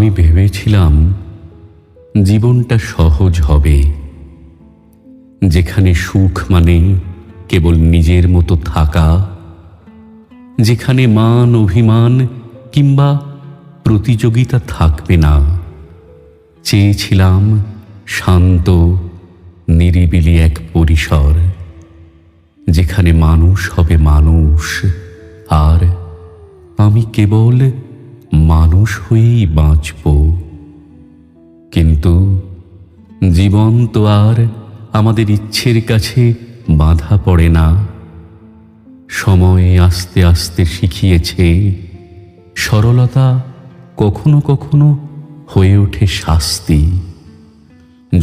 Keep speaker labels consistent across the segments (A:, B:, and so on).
A: আমি ভেবেছিলাম জীবনটা সহজ হবে, যেখানে সুখ মানে কেবল নিজের মতো থাকা, যেখানে মান অভিমান কিংবা প্রতিযোগিতা থাকবে না। চেয়েছিলাম শান্ত নিরিবিলি এক পরিসর, যেখানে মানুষ হবে মানুষ, আর আমি কেবল মানুষ হয়েই বাঁচব। কিন্তু জীবন তো আর আমাদের ইচ্ছের কাছে বাঁধা পড়ে না। সময় আস্তে আস্তে শিখিয়েছে সরলতা কখনো কখনো হয়ে ওঠে শাস্তি।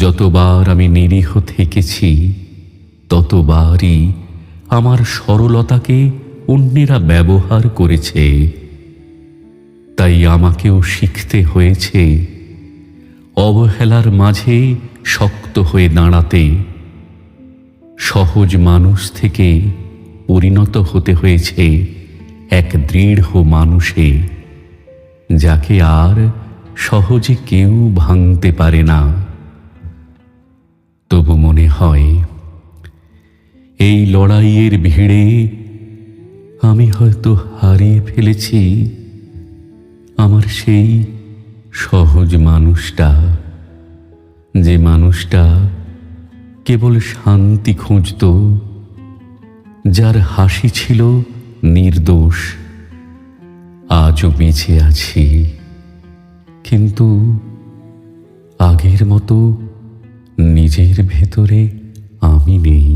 A: যতবার আমি নিরীহ থেকেছি, ততবারই আমার সরলতাকে অন্যেরা ব্যবহার করেছে। তাই আমাকেও শিখতে হয়েছে অবহেলার মাঝে শক্ত হয়ে দাঁড়াতে। সহজ মানুষ থেকে পরিণত হতে হয়েছে এক দৃঢ় মানুষে, যাকে আর সহজে কেউ ভাঙতে পারে না। তবু মনে হয় এই লড়াইয়ের ভিড়ে আমি হয়তো হারিয়ে ফেলেছি আমার সেই সহজ মানুষটা, যে মানুষটা কেবল শান্তি খুঁজত, যার হাসি ছিল নির্দোষ। আজও বেঁচে আছি, কিন্তু আগের মতো নিজের ভেতরে আমি নেই।